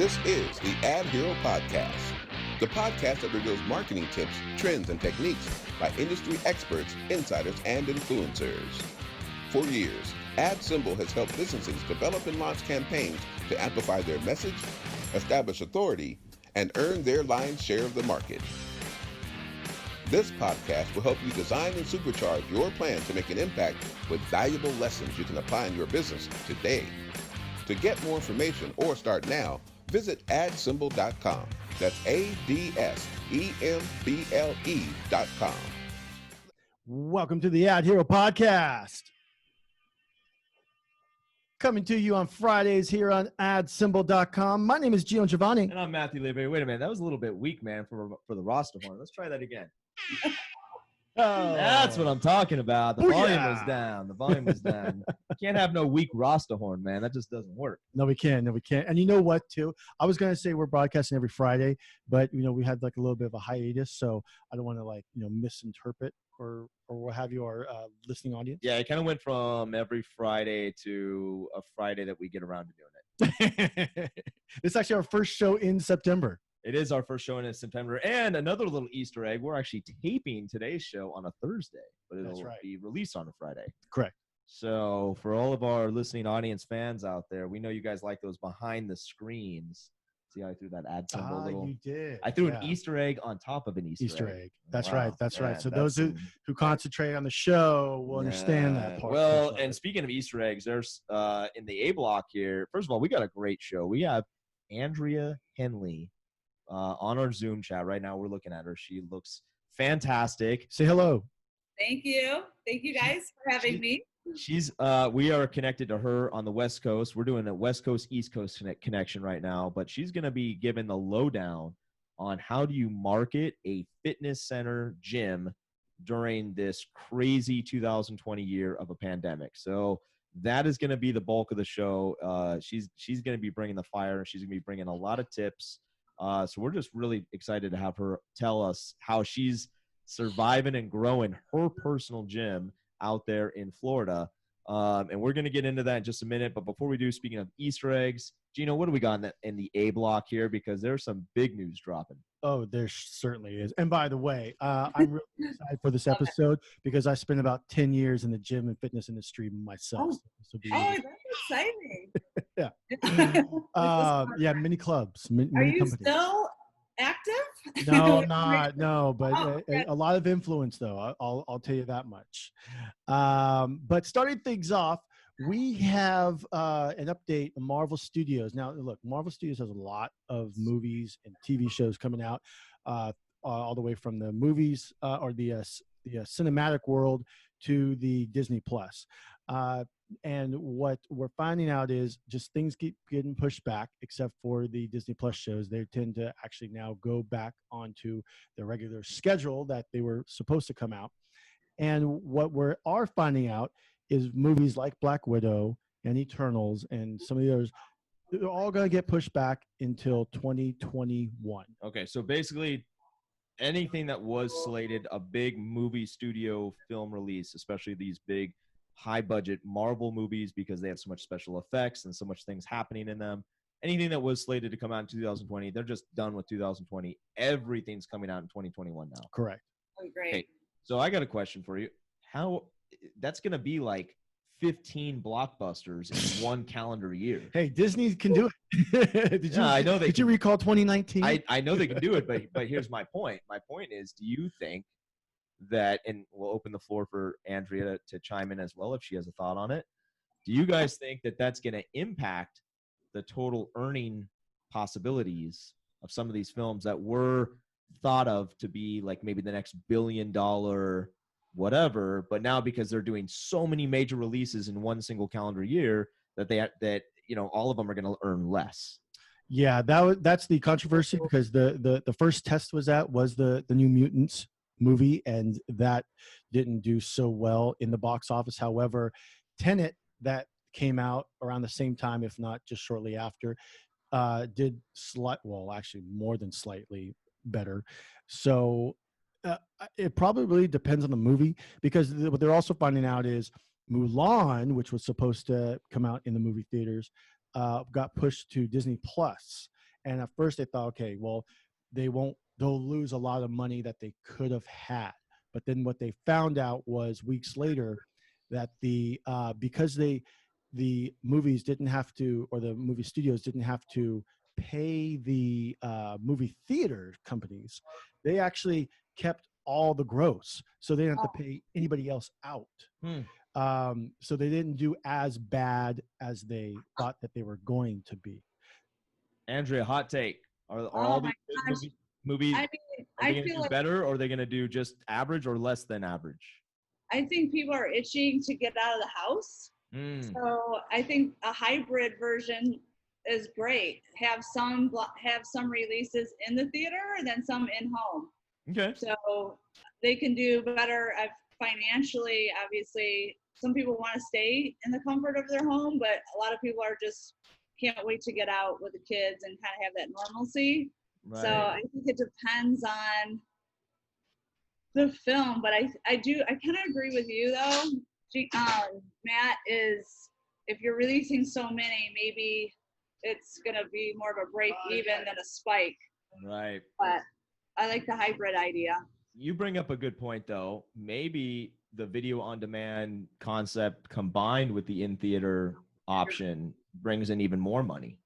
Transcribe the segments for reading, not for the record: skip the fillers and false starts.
This is the AdHero Podcast, the podcast that reveals marketing tips, trends, and techniques by industry experts, insiders, and influencers. For years, AdSemble has helped businesses develop and launch campaigns to amplify their message, establish authority, and earn their lion's share of the market. This podcast will help you design and supercharge your plan to make an impact with valuable lessons you can apply in your business today. To get more information or start now, visit AdSemble.com. That's AdSemble.com. Welcome to the AdHero Podcast. Coming to you on Fridays here on AdSemble.com. My name is Geno and Giovanni. And I'm Matthew Olivieri. Wait a minute. That was a little bit weak, man, for the roster horn. Let's try that again. Oh, that's what I'm talking about. The Booyah. volume was down. The volume was down. You can't have no weak roster horn, man. That just doesn't work. No, we can't. And you know what, too? I was going to say we're broadcasting every Friday, but, we had like a little bit of a hiatus, so I don't want to misinterpret or what have you, our listening audience. Yeah, it kind of went from every Friday to a Friday that we get around to doing it. It's actually our first show in September. It is our first show in September. And another little Easter egg, we're actually taping today's show on a Thursday, but it'll be released on a Friday. Correct. So for all of our listening audience fans out there, we know you guys like those behind the screens. See how I threw that AdSemble little? You did. I threw an Easter egg on top of an Easter egg. That's Wow. right. That's Yeah, right. So those who concentrate on the show will understand that part. Well, and speaking of Easter eggs, there's in the A block here. First of all, we got a great show. We have Andrea Henley on our Zoom chat right now. We're looking at her. She looks fantastic. Say hello. Thank you. Thank you guys for having me. She's we are connected to her on the West Coast. We're doing a West Coast East Coast connection right now, but she's going to be given the lowdown on how do you market a fitness center gym during this crazy 2020 year of a pandemic. So that is going to be the bulk of the show. She's going to be bringing the fire. She's going to be bringing a lot of tips. So we're just really excited to have her tell us how she's surviving and growing her personal gym out there in Florida. And we're going to get into that in just a minute. But before we do, speaking of Easter eggs, Geno, what do we got in the A block here? Because there's some big news dropping. Oh, there certainly is. And by the way, I'm really excited for this episode because I spent about 10 years in the gym and fitness industry myself. That's exciting. Yeah. Many clubs, Are many you companies. still active? No, not no, but a lot of influence though. I'll tell you that much. But starting things off, we have an update on Marvel Studios. Now, look, Marvel Studios has a lot of movies and TV shows coming out, all the way from the movies or the cinematic world to the Disney Plus. And what we're finding out is just things keep getting pushed back, except for the Disney Plus shows. They tend to actually now go back onto the regular schedule that they were supposed to come out. And what we are finding out is movies like Black Widow and Eternals and some of the others, they're all going to get pushed back until 2021. Okay, so basically anything that was slated a big movie studio film release, especially these big high-budget Marvel movies because they have so much special effects and so much things happening in them. Anything that was slated to come out in 2020, they're just done with 2020. Everything's coming out in 2021 now. Correct. Oh, great. Okay, so I got a question for you. How that's going to be like 15 blockbusters in one calendar year. Hey, Disney can do it. I know Did you recall 2019? I know they can do it, but here's my point. My point is, do you think that, and we'll open the floor for Andrea to chime in as well if she has a thought on it. Do you guys think that that's going to impact the total earning possibilities of some of these films that were thought of to be like maybe the next $1 billion whatever, but now because they're doing so many major releases in one single calendar year that all of them are going to earn less? Yeah, that's the controversy because the first test was the New Mutants movie, and that didn't do so well in the box office. However, Tenet, that came out around the same time, if not just shortly after, did actually more than slightly better. So it probably depends on the movie, because what they're also finding out is Mulan, which was supposed to come out in the movie theaters, got pushed to Disney Plus. And at first they thought, okay, well, they'll lose a lot of money that they could have had. But then what they found out was weeks later that because the movies didn't have to, or the movie studios didn't have to pay the movie theater companies, they actually kept all the gross, so they didn't have to pay anybody else out. So they didn't do as bad as they thought that they were going to be. Andrea, hot take. Are all these movies I mean, are they going to do better, or are they going to do just average or less than average? I think people are itching to get out of the house. So I think a hybrid version is great. Have some releases in the theater and then some in home. Okay. So they can do better financially. Obviously, some people want to stay in the comfort of their home, but a lot of people are just can't wait to get out with the kids and kind of have that normalcy. Right. So I think it depends on the film, but I kind of agree with you though. Matt, if you're releasing so many, maybe it's gonna be more of a break even than a spike. Right. But I like the hybrid idea. You bring up a good point though. Maybe the video on demand concept combined with the in theater option brings in even more money.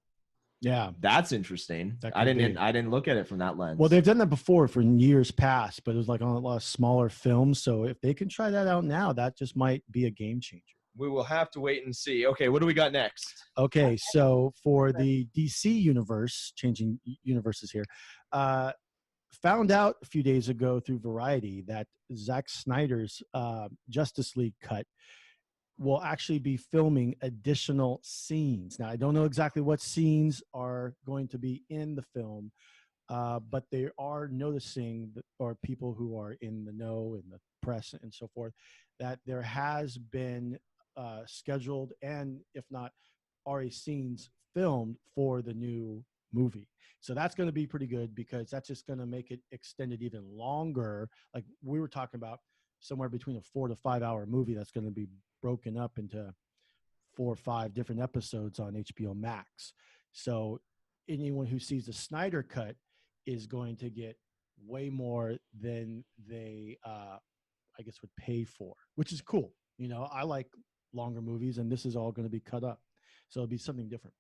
Yeah, that's interesting. I didn't look at it from that lens. Well, they've done that before for years past, but it was like on a lot of smaller films. So if they can try that out now, that just might be a game changer. We will have to wait and see. Okay, what do we got next? Okay, so for the DC universe, changing universes here, found out a few days ago through Variety that Zack Snyder's Justice League cut will actually be filming additional scenes. Now, I don't know exactly what scenes are going to be in the film, but they are noticing, or people who are in the know, in the press and so forth, that there has been scheduled and, if not, already scenes filmed for the new movie. So that's going to be pretty good because that's just going to make it extended even longer. Like we were talking about, somewhere between a 4 to 5 hour movie that's going to be broken up into 4 or 5 different episodes on HBO Max. So anyone who sees the Snyder cut is going to get way more than they, I guess, would pay for, which is cool. You know, I like longer movies, and this is all going to be cut up. So it'll be something different.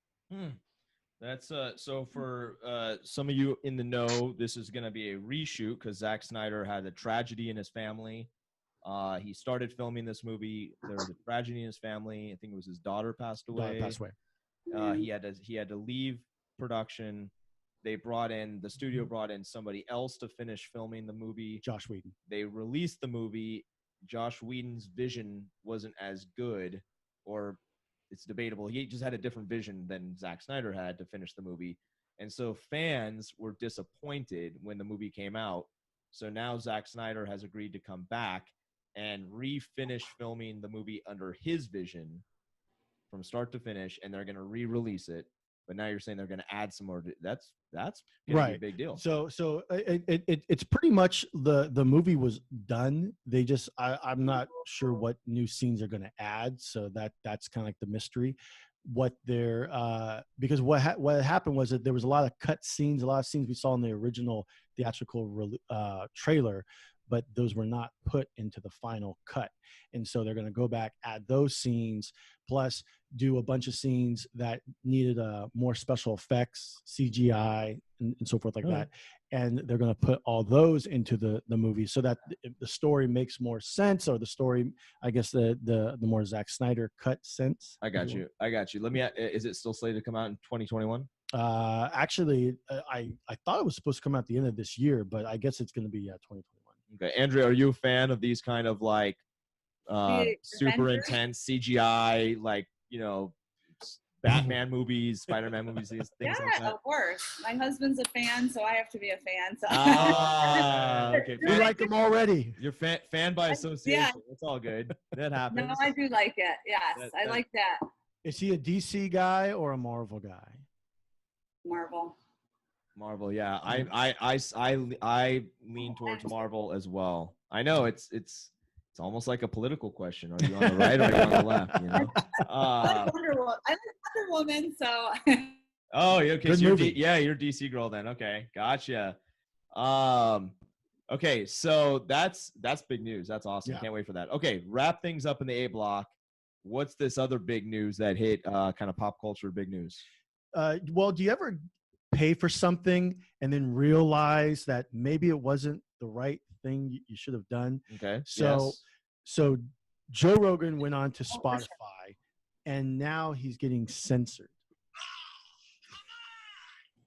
That's so for some of you in the know, this is going to be a reshoot because Zack Snyder had a tragedy in his family. He started filming this movie. There was a tragedy in his family. I think it was his daughter passed away. He had to leave production. The studio brought in somebody else to finish filming the movie. Joss Whedon. They released the movie. Joss Whedon's vision wasn't as good, or it's debatable. He just had a different vision than Zack Snyder had to finish the movie. And so fans were disappointed when the movie came out. So now Zack Snyder has agreed to come back and refinish filming the movie under his vision from start to finish, and they're going to re-release it. But now you're saying they're going to add some more. That's going to be a big deal. So it's pretty much the movie was done. They just I'm not sure what new scenes are going to add. So that's kind of like the mystery. What they're because what happened was that there was a lot of cut scenes, a lot of scenes we saw in the original theatrical trailer, but those were not put into the final cut. And so they're going to go back, add those scenes, plus do a bunch of scenes that needed more special effects, CGI, and so forth like that. And they're going to put all those into the movie so that the story makes more sense, or the story, I guess, the more Zack Snyder cut sense. I got you. Let me, is it still slated to come out in 2021? Actually, I thought it was supposed to come out at the end of this year, but I guess it's going to be 2021. Okay. Andrea, are you a fan of these kind of like super intense CGI, like, you know, Batman movies, Spider-Man movies, these things like that? Of course. My husband's a fan, so I have to be a fan. So. Okay. You like them already. You're fan by association. Yeah. It's all good. That happens. No, I do like it. Yes, I like that. Is he a DC guy or a Marvel guy? Marvel, yeah. I lean towards Marvel as well. I know it's almost like a political question. Are you on the right or are you on the left? You know. I like Wonder Woman, so. Oh, okay. Good So movie. you're a DC girl then. Okay, gotcha. Okay, so that's big news. That's awesome. Yeah. Can't wait for that. Okay, wrap things up in the A block. What's this other big news that hit kind of pop culture big news? Well, do you ever pay for something and then realize that maybe it wasn't the right thing you should have done? Okay. So, yes. so Joe Rogan went on to Spotify, and now he's getting censored.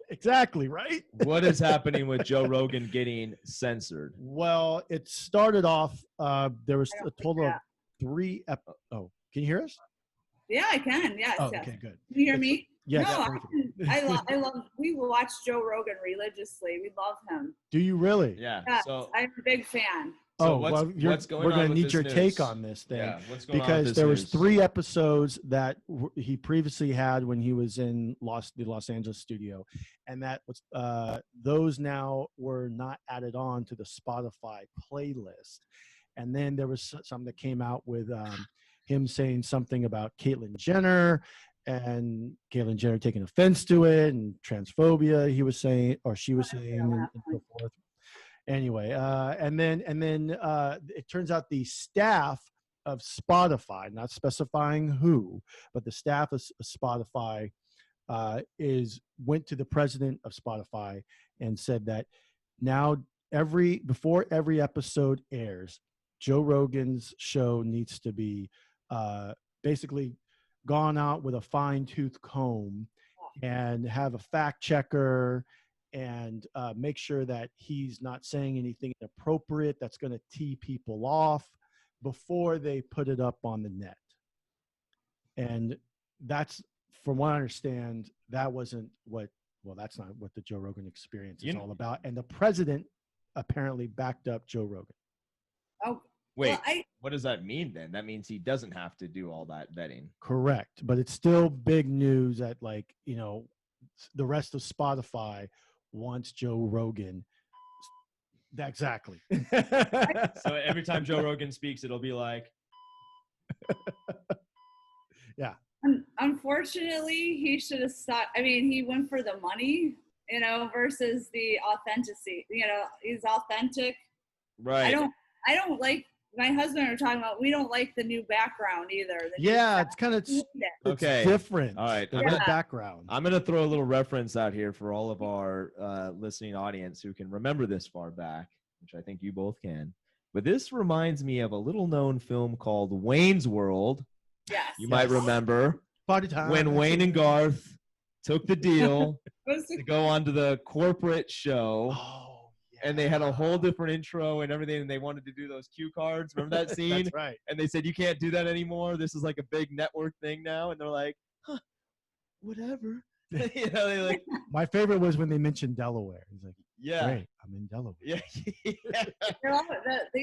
Exactly, right? What is happening with Joe Rogan getting censored? Well, it started off. There was a total of 3. Oh, can you hear us? Yeah, I can. Yes. Oh, yes. okay, good. Can you hear me? Yeah. No, I love. We watch Joe Rogan religiously. We love him. Do you really? Yeah. Yes, So I'm a big fan. Oh, what's, well, what's going we're on going to with need this your news? take on this thing. Yeah. What's going on with Because this there was news? 3 episodes that he previously had when he was in the Los Angeles studio, and that was those now were not added on to the Spotify playlist. And then there was some that came out with him saying something about Caitlyn Jenner, and Caitlyn Jenner taking offense to it, and transphobia he was saying, or she was saying, and so forth. Anyway, and then it turns out the staff of Spotify, not specifying who, but the staff of Spotify went to the president of Spotify and said that now before every episode airs, Joe Rogan's show needs to be basically gone out with a fine-tooth comb and have a fact checker and make sure that he's not saying anything inappropriate that's going to tee people off before they put it up on the net. And that's, from what I understand, that wasn't that's not what the Joe Rogan experience is all about. And the president apparently backed up Joe Rogan. Oh, Wait, well, what does that mean then? That means he doesn't have to do all that vetting. Correct. But it's still big news that, like, the rest of Spotify wants Joe Rogan. Exactly. So every time Joe Rogan speaks, it'll be like, yeah. Unfortunately, he should have stopped. I mean, he went for the money, versus the authenticity. He's authentic. right. I don't like, my husband and I were talking about, we don't like the new background either. Yeah, it's kind of Okay. different. All right. The red background. I'm going to throw a little reference out here for all of our listening audience who can remember this far back, which I think you both can. But this reminds me of a little known film called Wayne's World. Yes. You might remember Party time. when Wayne and Garth took the deal to go onto the corporate show. Oh, yeah. And they had a whole different intro and everything, and they wanted to do those cue cards. Remember that scene? That's right. And they said, you can't do that anymore. This is like a big network thing now. And they're like, huh, whatever. They like. My favorite was when they mentioned Delaware. He's like, Yeah. Great, I'm in Delaware. Yeah. They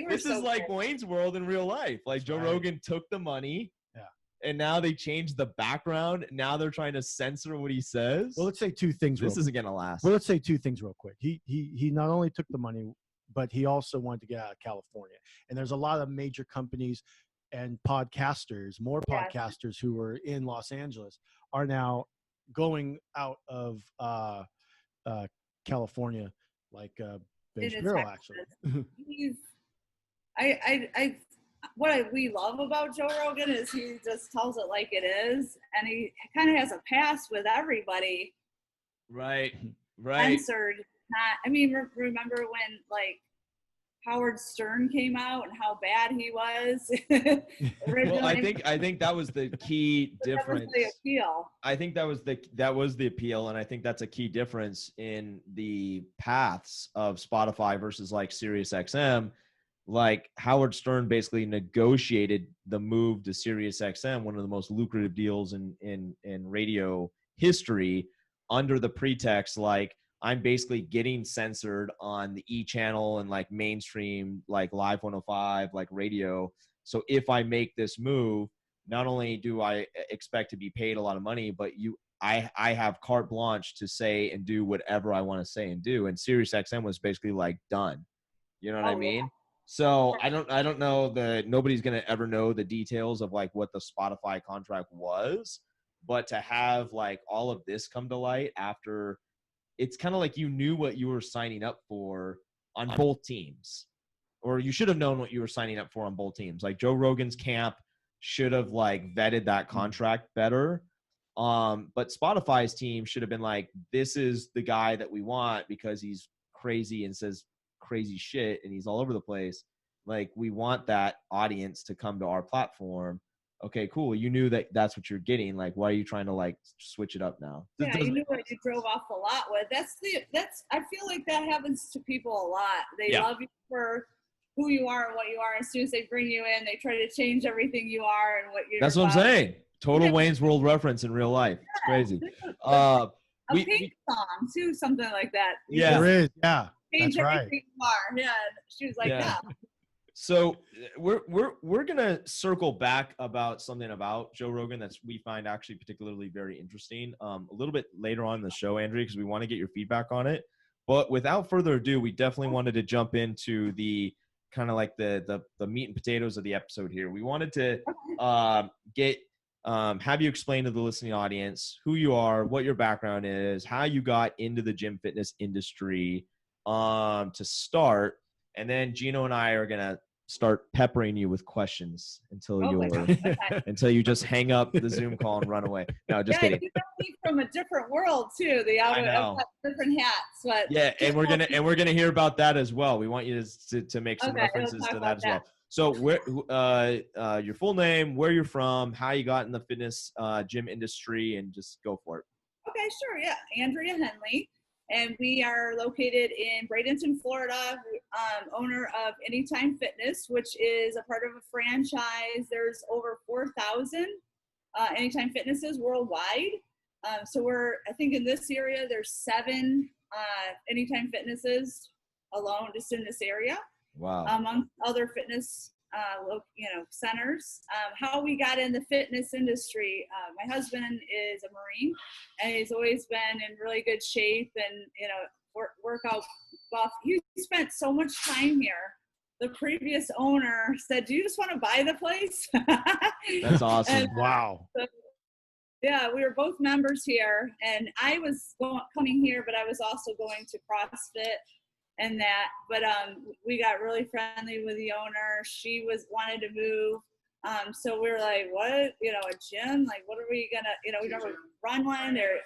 were This so is like cool. Wayne's World in real life. Like Joe Rogan took the money. Yeah. And now they changed the background. Now they're trying to censor what he says. Well, let's say 2 things. This isn't going to last. Well, let's say 2 things real quick. He not only took the money, but he also wanted to get out of California. And there's a lot of major companies and podcasters, podcasters who were in Los Angeles are now going out of California, like Ben Shapiro, actually. What we love about Joe Rogan is he just tells it like it is, and he kind of has a pass with everybody. Right. Censored. Remember when like Howard Stern came out and how bad he was? Well, I think that was the key difference. That was the appeal. I think that was the appeal, and I think that's a key difference in the paths of Spotify versus like SiriusXM. Like Howard Stern basically negotiated the move to SiriusXM, one of the most lucrative deals in radio history, under the pretext like I'm basically getting censored on the E channel and like mainstream like Live 105 like radio. So if I make this move, not only do I expect to be paid a lot of money, but I have carte blanche to say and do whatever I want to say and do. And SiriusXM was basically like done. You know what I mean? Yeah. So I don't know nobody's going to ever know the details of like what the Spotify contract was, but to have like all of this come to light after, it's kind of like you knew what you were signing up for on both teams, or you should have known what you were signing up for on both teams. Like Joe Rogan's camp should have like vetted that contract better. But Spotify's team should have been like, this is the guy that we want because he's crazy and says crazy shit and he's all over the place. Like, we want that audience to come to our platform. Okay, cool. You knew that that's what you're getting. Like, why are you trying to like switch it up now? Yeah, you knew what you drove off the lot with. I feel like that happens to people a lot. They love you for who you are and what you are. As soon as they bring you in, they try to change everything you are and what you're That's what I'm saying. Total Wayne's World reference in real life. It's crazy. A Pink song too, something like that. Yeah, there is. Yeah, Change that's right. everything you are. Yeah, she was like, Yeah. no. So we're gonna circle back about something about Joe Rogan that's we find actually particularly very interesting a little bit later on in the show, Andrea, because we want to get your feedback on it. But without further ado, we definitely wanted to jump into the kind of like the meat and potatoes of the episode here. We wanted to have you explain to the listening audience who you are, what your background is, how you got into the gym fitness industry to start. And then Geno and I are going to start peppering you with questions until until you just hang up the Zoom call and run away. No, just kidding. You know me from a different world too. I've got different hats, but and we're gonna hear about that as well. We want you to make some references to that as well. So where your full name, where you're from, how you got in the fitness gym industry, and just go for it. Okay, sure. Yeah, Andrea Henley. And we are located in Bradenton, Florida, owner of Anytime Fitness, which is a part of a franchise. There's over 4,000 Anytime Fitnesses worldwide. So I think in this area, there's 7 Anytime Fitnesses alone just in this area. Wow. Among other fitness centers. How we got in the fitness industry, my husband is a Marine and he's always been in really good shape and workout buff. He spent so much time here. The previous owner said, do you just want to buy the place? That's awesome. And, wow. Yeah, we were both members here, and I was coming here, but I was also going to CrossFit and that, but we got really friendly with the owner. She wanted to move, so we were like, what, a gym, like what are we gonna, we never run one or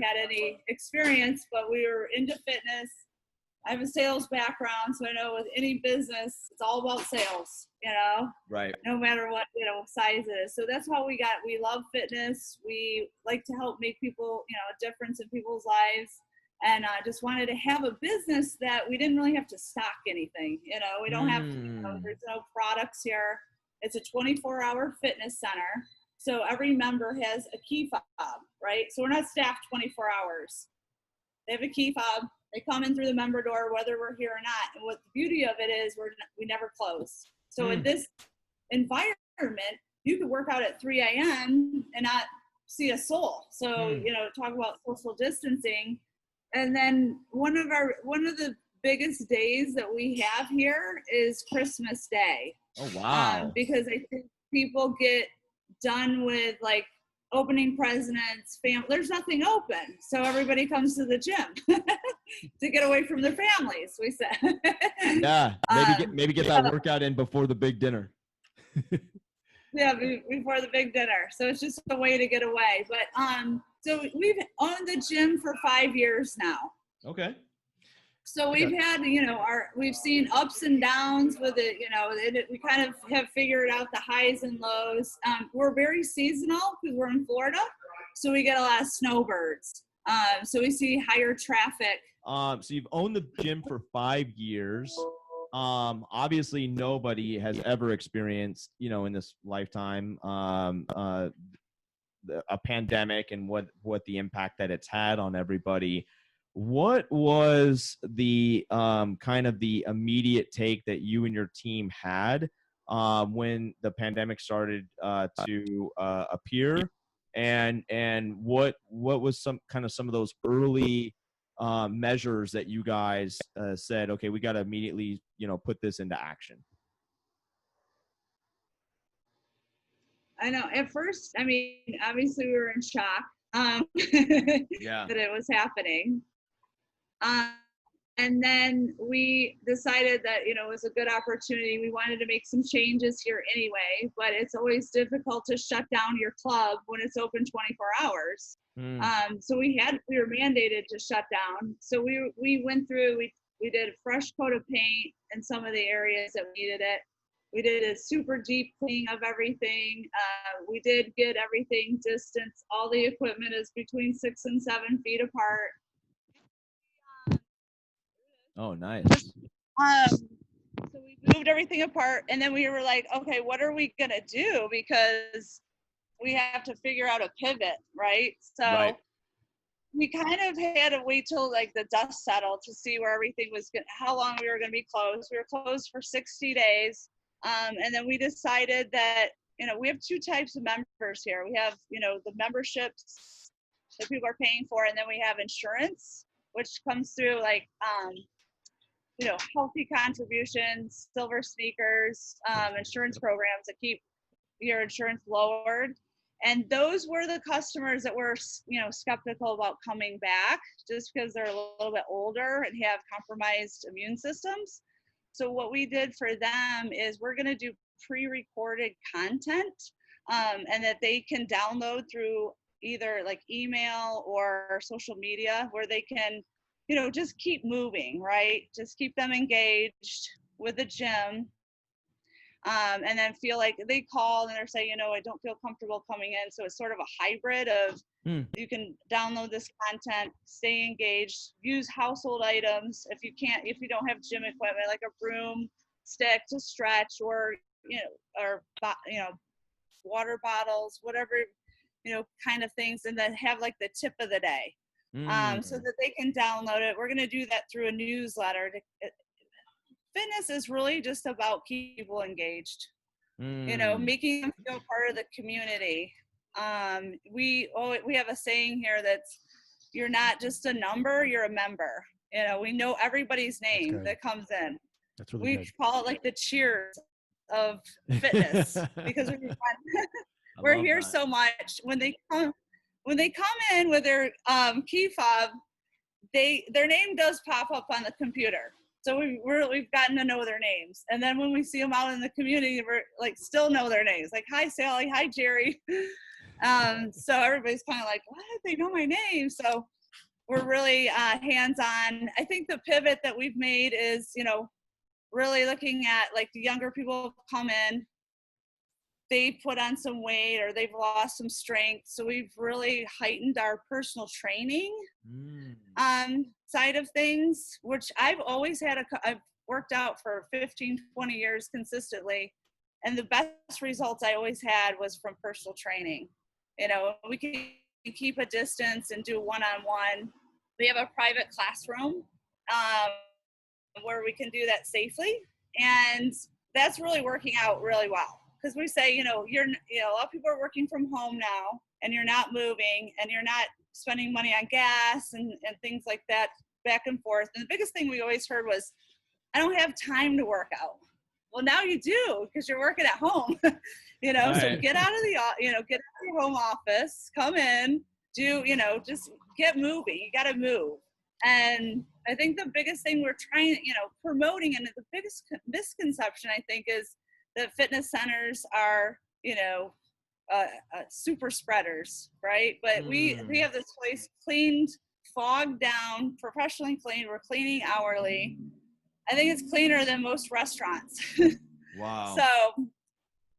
had any experience, but we were into fitness. I have a sales background, so I know with any business it's all about sales, right, no matter what size it is. So that's how we love fitness. We like to help make people a difference in people's lives. And just wanted to have a business that we didn't really have to stock anything. We don't have to, there's no products here. It's a 24-hour fitness center. So every member has a key fob, right? So we're not staffed 24 hours. They have a key fob. They come in through the member door, whether we're here or not. And what the beauty of it is we never close. So in this environment, you could work out at 3 a.m. and not see a soul. So, talk about social distancing. And then one of the biggest days that we have here is Christmas Day. Oh, wow. Because I think people get done with like opening presents, there's nothing open. So everybody comes to the gym to get away from their families, we said. Yeah, maybe get that workout in before the big dinner. Yeah, before the big dinner. So it's just a way to get away. But so we've owned the gym for 5 years now. Okay. So we've had, we've seen ups and downs with it. We kind of have figured out the highs and lows. We're very seasonal because we're in Florida, so we get a lot of snowbirds. So we see higher traffic. So you've owned the gym for 5 years. Obviously nobody has ever experienced, in this lifetime, a pandemic and what the impact that it's had on everybody. What was the kind of the immediate take that you and your team had when the pandemic started to appear, and what was some of those early measures that you guys said, okay, we got to immediately put this into action? I know. At first, I mean, obviously we were in shock Yeah. that it was happening. Um, and then we decided that, it was a good opportunity. We wanted to make some changes here anyway, but it's always difficult to shut down your club when it's open 24 hours. So we were mandated to shut down. So we went through, we did a fresh coat of paint in some of the areas that needed it. We did a super deep cleaning of everything. We did get everything distanced. All the equipment is between 6 and 7 feet apart. Oh, nice. So we moved everything apart, and then we were like, okay, what are we gonna do? Because we have to figure out a pivot, right? So Right. we kind of had to wait till like the dust settled to see where everything was how long we were gonna be closed. We were closed for 60 days. And then we decided that, we have two types of members here. We have, the memberships that people are paying for, and then we have insurance, which comes through like, healthy contributions, silver sneakers, insurance programs that keep your insurance lowered. And those were the customers that were, skeptical about coming back just because they're a little bit older and have compromised immune systems. So what we did for them is we're going to do pre-recorded content and that they can download through either like email or social media where they can, just keep moving, right? Just keep them engaged with the gym. And then feel like they call and they're saying, I don't feel comfortable coming in. So it's sort of a hybrid of you can download this content, stay engaged, use household items. If you don't have gym equipment, like a broom stick to stretch or, water bottles, whatever, kind of things. And then have like the tip of the day so that they can download it. We're going to do that through a newsletter. Fitness is really just about keeping people engaged, making them feel part of the community. We have a saying here that's, you're not just a number, you're a member. We know everybody's name that comes in. That's really good. We call it like the cheers of fitness because we're here so much. When they come in with their key fob, their name does pop up on the computer. So we've gotten to know their names. And then when we see them out in the community, we're like, still know their names. Like, hi, Sally. Hi, Jerry. So everybody's kind of like, what? They know my name. So we're really hands-on. I think the pivot that we've made is, really looking at like the younger people come in, they put on some weight or they've lost some strength. So we've really heightened our personal training side of things, which I've always had. I've worked out for 15, 20 years consistently. And the best results I always had was from personal training. We can keep a distance and do one-on-one. We have a private classroom where we can do that safely. And that's really working out really well. Because we say, a lot of people are working from home now and you're not moving and you're not spending money on gas and things like that back and forth. And the biggest thing we always heard was, I don't have time to work out. Well, now you do because you're working at home, right. So get out of get out of your home office, come in, do, just get moving. You got to move. And I think the biggest thing we're trying, promoting, and the biggest misconception I think is that fitness centers are, super spreaders, right? But we have this place cleaned, fogged down, professionally cleaned. We're cleaning hourly. I think it's cleaner than most restaurants. Wow. So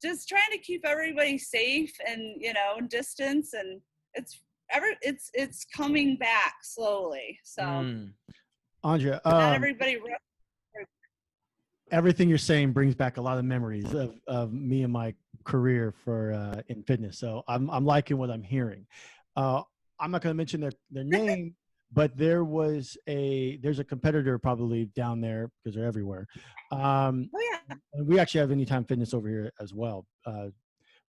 just trying to keep everybody safe and, distance, and it's coming back slowly. So Andrea, not everybody. Everything you're saying brings back a lot of memories of me and my career in fitness. So I'm liking what I'm hearing. I'm not going to mention their name, but there's a competitor probably down there because they're everywhere. We actually have Anytime Fitness over here as well.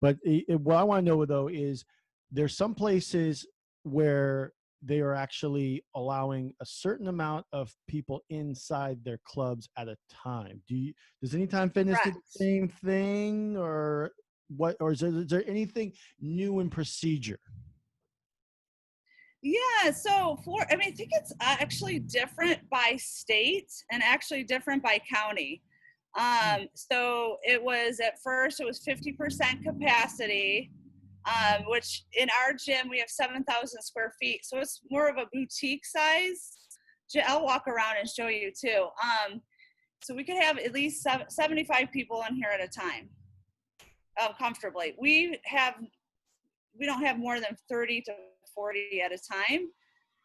But what I want to know though is there's some places where they are actually allowing a certain amount of people inside their clubs at a time. Does Anytime Fitness do the same thing, or what, or is there anything new in procedure? Yeah, so I mean, I think it's actually different by state and actually different by county. So it was, at first, it was 50% capacity, which in our gym, we have 7,000 square feet. So it's more of a boutique size. I'll walk around and show you too. So we could have at least 75 people in here at a time, comfortably. We don't have more than 30 to 40 at a time.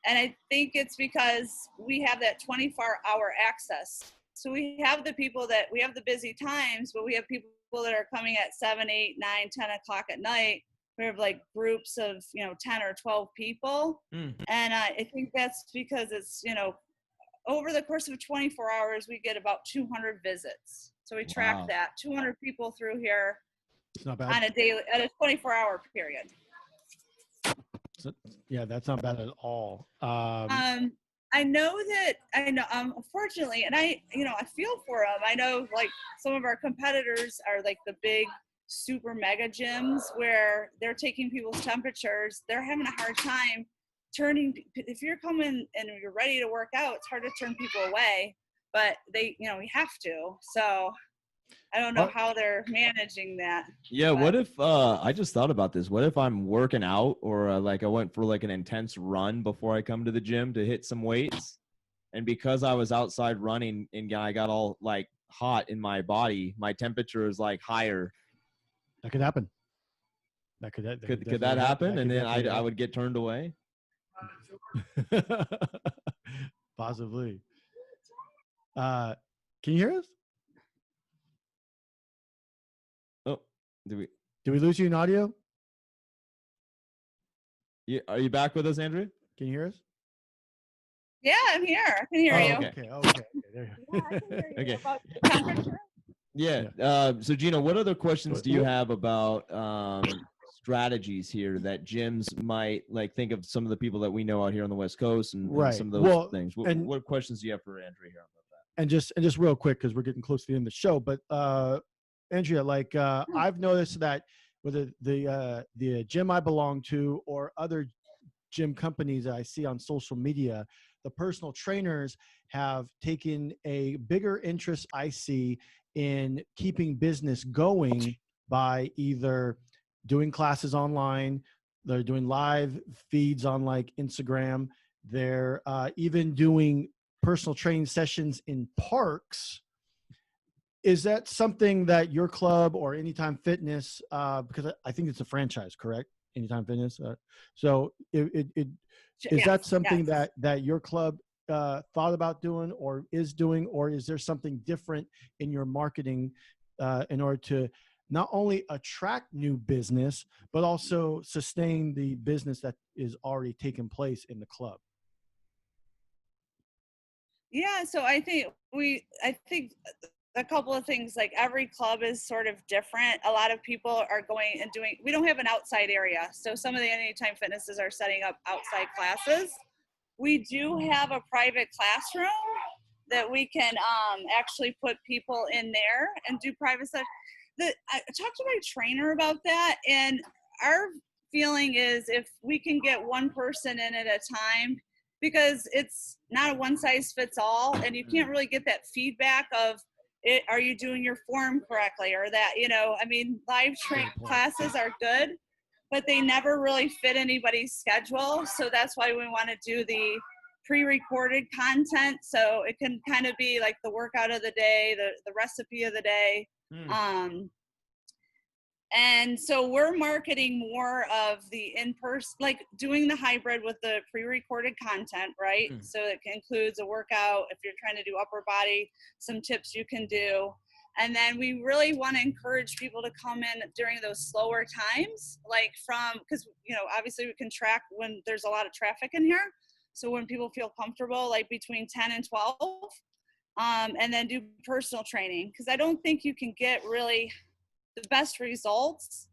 And I think it's because we have that 24-hour access. So we have the people we have the busy times, but we have people that are coming at 7, 8, 9, 10 o'clock at night. We have like groups of, 10 or 12 people. And I think that's because it's, over the course of 24 hours, we get about 200 visits. So we track that 200 people through here on a 24-hour period. So, yeah, that's not bad at all. I know, unfortunately, and I feel for them. I know, like, some of our competitors are like the big super mega gyms where they're taking people's temperatures. They're having a hard time if you're coming and you're ready to work out, it's hard to turn people away, but we have to. So I don't know how they're managing that. Yeah. What if, I just thought about this. What if I'm working out, or like I went for like an intense run before I come to the gym to hit some weights, and because I was outside running and I got all like hot in my body, my temperature is like higher. That could happen. Could that happen? And then I would get turned away. Possibly. Can you hear us? Oh, did we lose you in audio? Yeah, are you back with us, Andrea? Can you hear us? Yeah, I'm here. I can hear you. Okay. There you go. Yeah, I can hear you. Okay. About the temperature. Yeah. So Geno, what other questions do you have about strategies here that gyms might like think of some of the people that we know out here on the West Coast and some of those things? What questions do you have for Andrea here about that? And just real quick, because we're getting close to the end of the show, but Andrea, like I've noticed that whether the gym I belong to or other gym companies that I see on social media, the personal trainers have taken a bigger interest, I see, in keeping business going by either doing classes online, they're doing live feeds on like Instagram, they're even doing personal training sessions in parks. Is that something that your club or Anytime Fitness, because I think it's a franchise, correct? Anytime Fitness. So is that something that your club thought about doing or is doing, or is there something different in your marketing in order to not only attract new business, but also sustain the business that is already taking place in the club? Yeah, so I think a couple of things, like every club is sort of different. A lot of people are going and we don't have an outside area. So some of the Anytime Fitnesses are setting up outside classes. We do have a private classroom that we can actually put people in there and do private stuff. I talked to my trainer about that, and our feeling is if we can get one person in at a time, because it's not a one size fits all, and you can't really get that feedback of are you doing your form correctly, or that, live classes are good, but they never really fit anybody's schedule. So that's why we want to do the pre-recorded content, so it can kind of be like the workout of the day, the recipe of the day. And so we're marketing more of the in-person, like doing the hybrid with the pre-recorded content, right? So it includes a workout. If you're trying to do upper body, some tips you can do. And then we really want to encourage people to come in during those slower times, like because, obviously we can track when there's a lot of traffic in here. So when people feel comfortable, like between 10 and 12, and then do personal training. Because I don't think you can get really the best results,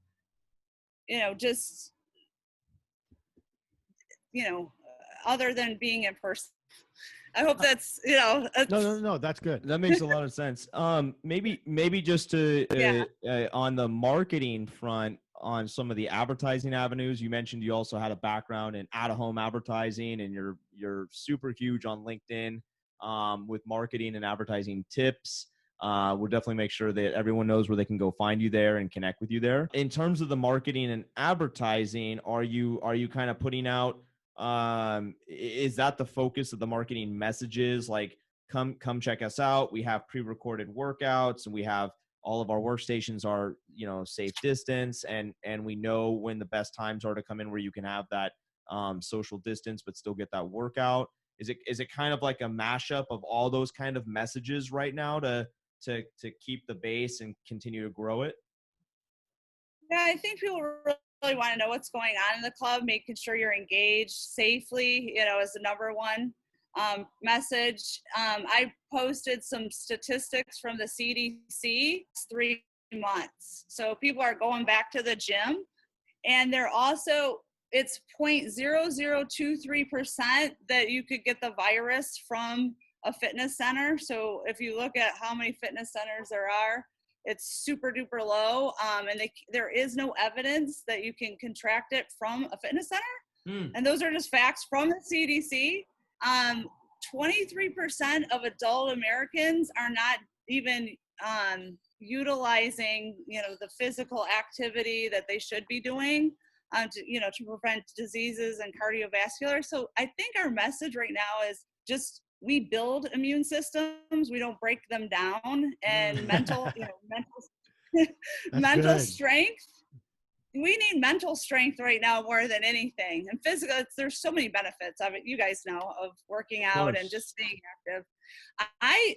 just other than being in person. I hope that's, you know. No, that's good. That makes a lot of sense. Maybe just to on the marketing front, on some of the advertising avenues, you mentioned you also had a background in out-of-home advertising, and you're super huge on LinkedIn with marketing and advertising tips. We'll definitely make sure that everyone knows where they can go find you there and connect with you there. In terms of the marketing and advertising, are you kind of putting out, is that the focus of the marketing messages? Like, come check us out. We have pre-recorded workouts, and we have all of our workstations are, safe distance, and we know when the best times are to come in where you can have that social distance but still get that workout. Is it kind of like a mashup of all those kind of messages right now to keep the base and continue to grow it? Yeah, I think people really want to know what's going on in the club, making sure you're engaged safely, is the number one message. I posted some statistics from the CDC, 3 months. So people are going back to the gym, and they're also, it's 0.0023% that you could get the virus from a fitness center. So if you look at how many fitness centers there are, it's super duper low. And there is no evidence that you can contract it from a fitness center. And those are just facts from the CDC. 23% of adult Americans are not even utilizing, the physical activity that they should be doing to prevent diseases and cardiovascular. So I think our message right now is just, we build immune systems, we don't break them down, and mental strength. We need mental strength right now more than anything. And physical, there's so many benefits of it. You guys know, of working out and just staying active. I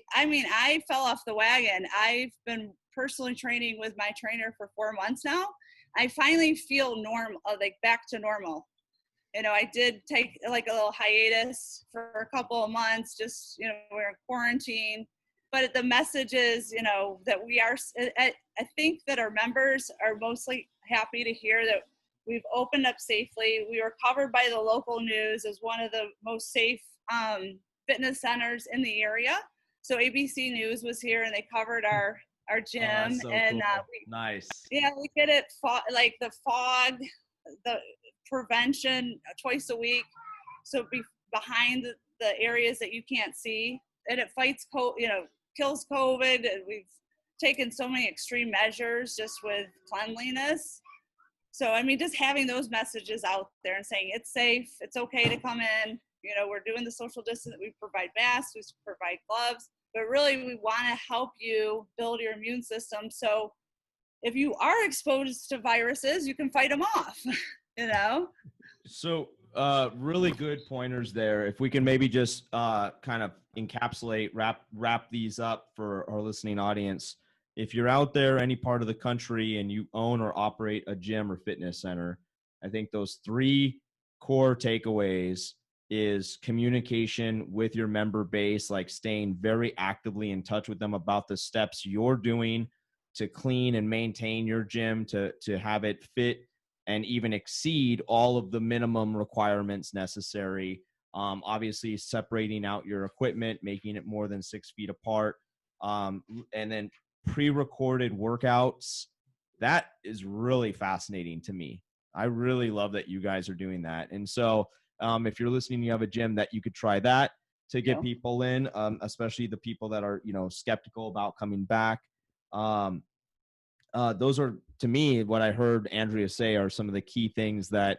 fell off the wagon. I've been personally training with my trainer for 4 months now. I finally feel normal, like back to normal. I did take like a little hiatus for a couple of months, just, we're in quarantine. But the message is, that we are, I think that our members are mostly happy to hear that we've opened up safely. We were covered by the local news as one of the most safe fitness centers in the area. So ABC News was here, and they covered our gym. So and cool. Nice. Yeah, we did it like the fog, the prevention twice a week. So behind the areas that you can't see, and it fights kills COVID. And we've taken so many extreme measures just with cleanliness. So, just having those messages out there and saying it's safe, it's okay to come in, we're doing the social distance, we provide masks, we provide gloves, but really we want to help you build your immune system. So if you are exposed to viruses, you can fight them off, So really good pointers there. If we can maybe just kind of encapsulate, wrap these up for our listening audience. If you're out there, any part of the country, and you own or operate a gym or fitness center, I think those 3 core takeaways is communication with your member base, like staying very actively in touch with them about the steps you're doing to clean and maintain your gym, to have it fit and even exceed all of the minimum requirements necessary. Obviously separating out your equipment, making it more than 6 feet apart, and then pre-recorded workouts. That is really fascinating to me. I really love that you guys are doing that. And so if you're listening, you have a gym, that you could try that to get people in, especially the people that are, skeptical about coming back. Those are, to me, what I heard Andrea say are some of the key things that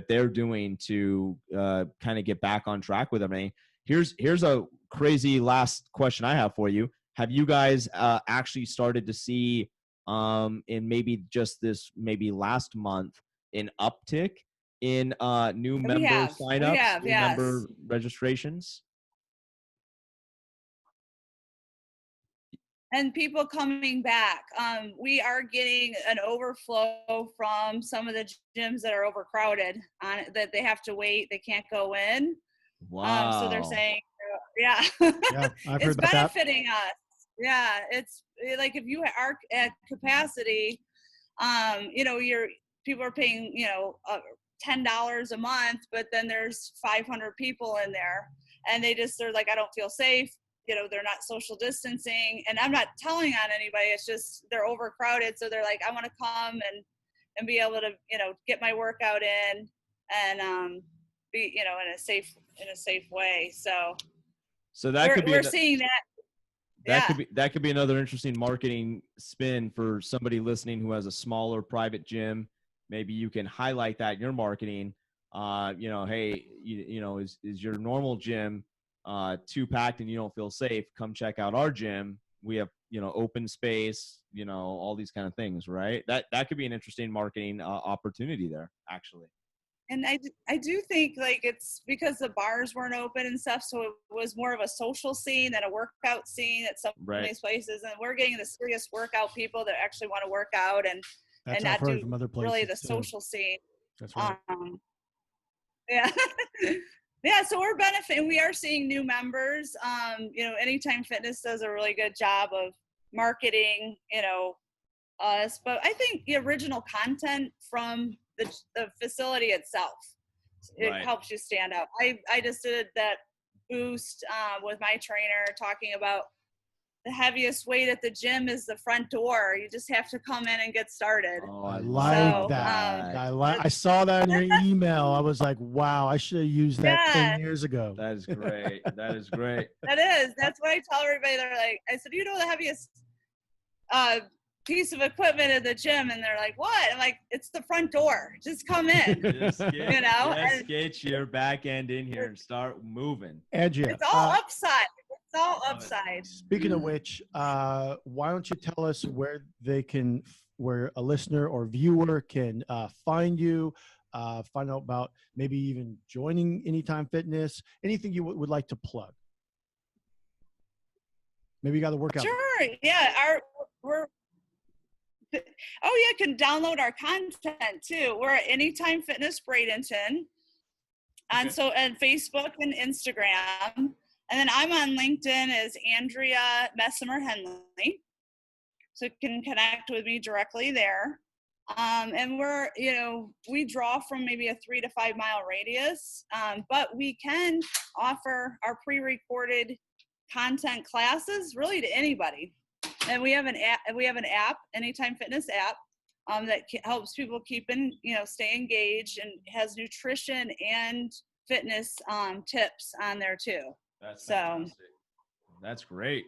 they're doing to kind of get back on track with everything. Here's a crazy last question I have for you. Have you guys actually started to see in maybe just this last month an uptick in new member signups, member registrations? And people coming back. We are getting an overflow from some of the gyms that are overcrowded, that they have to wait, they can't go in. Wow. So they're saying, yeah, I've heard it's benefiting us. Yeah, it's like if you are at capacity, people are paying, $10 a month, but then there's 500 people in there, and they're like, I don't feel safe. They're not social distancing, and I'm not telling on anybody. It's just they're overcrowded. So they're like, I want to come and be able to, get my workout in and be, in a safe way. So that could be we're seeing that. That could be another interesting marketing spin for somebody listening who has a smaller private gym. Maybe you can highlight that in your marketing. Hey, is your normal gym too packed and you don't feel safe? Come check out our gym. We have, open space, all these kind of things, right? That could be an interesting marketing opportunity there, actually. And I do think like it's because the bars weren't open and stuff, so it was more of a social scene than a workout scene at some of these places. And we're getting the serious workout people that actually want to work out and not do from other places really the social scene. That's right. Yeah. Yeah, so we're benefiting. We are seeing new members. Anytime Fitness does a really good job of marketing, us. But I think the original content from the facility itself, it helps you stand out. I just did that boost with my trainer talking about the heaviest weight at the gym is the front door. You just have to come in and get started. Oh, I like that. I saw that in your email. I was like, wow, I should have used that 10 years ago. That is great. That is great. That's what I tell everybody. They're like, I said, the heaviest piece of equipment at the gym, and they're like, what? I'm like, it's the front door. Just come in. Get your back end in here and start moving. Andrea, it's all upside. It's all upside. Speaking of which, why don't you tell us where a listener or viewer can find you, find out about maybe even joining Anytime Fitness, anything you would like to plug. Maybe you got to work out. Sure. Yeah. You can download our content too. We're at Anytime Fitness Bradenton and Facebook and Instagram. And then I'm on LinkedIn as Andrea Henley. So you can connect with me directly there. And we draw from maybe a 3 to 5 mile radius, but we can offer our pre-recorded content classes really to anybody. And we have an app, Anytime Fitness app, that helps people stay engaged and has nutrition and fitness tips on there too. That's fantastic. That's great.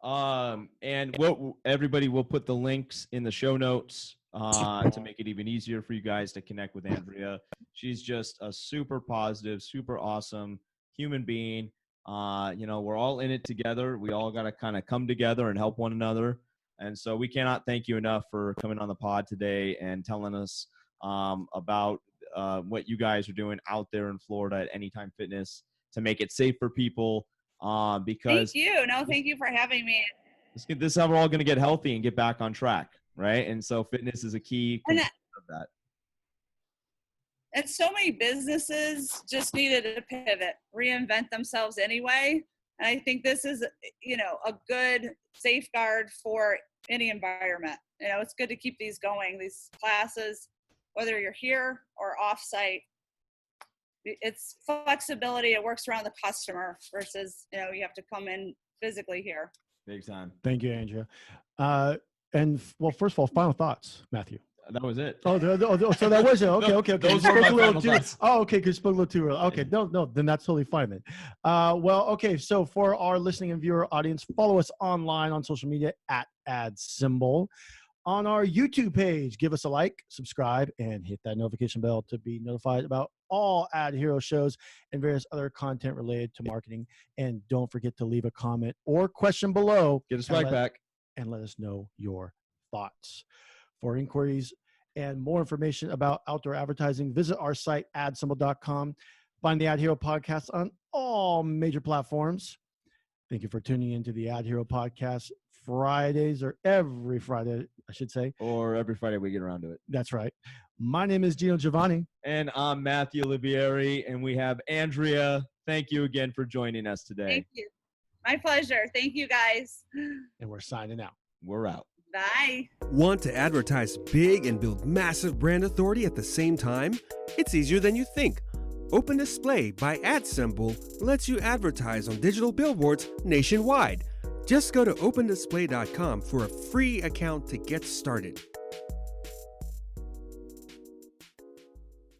And everybody will put the links in the show notes to make it even easier for you guys to connect with Andrea. She's just a super positive, super awesome human being. We're all in it together. We all got to kind of come together and help one another. And so we cannot thank you enough for coming on the pod today and telling us about what you guys are doing out there in Florida at Anytime Fitness to make it safe for people. Because thank you. No, thank you for having me. This is how we're all going to get healthy and get back on track, right? And so fitness is a key component of that. And so many businesses just needed to pivot, reinvent themselves anyway. And I think this is, a good safeguard for any environment. It's good to keep these going, these classes, whether you're here or offsite. It's flexibility. It works around the customer versus, you have to come in physically here. Big time. Thank you, Andrea. First of all, final thoughts, Matthew. That was it. So that was it. Okay. Those were my final thoughts. Okay, because you spoke a little too early. Okay, no, then that's totally fine then. So for our listening and viewer audience, follow us online on social media at AdSemble. On our YouTube page, give us a like, subscribe, and hit that notification bell to be notified about all AdHero shows and various other content related to marketing. And don't forget to leave a comment or question below. Get a swag back. And let us know your thoughts. For inquiries and more information about outdoor advertising, visit our site, AdSemble.com. Find the AdHero podcast on all major platforms. Thank you for tuning into the AdHero podcast Fridays, or every Friday, I should say. Or every Friday we get around to it. That's right. My name is Geno Giovanni. And I'm Matthew Olivieri, and we have Andrea. Thank you again for joining us today. Thank you. My pleasure. Thank you, guys. And we're signing out. We're out. Bye. Want to advertise big and build massive brand authority at the same time? It's easier than you think. Open Display by AdSemble lets you advertise on digital billboards nationwide. Just go to opendisplay.com for a free account to get started.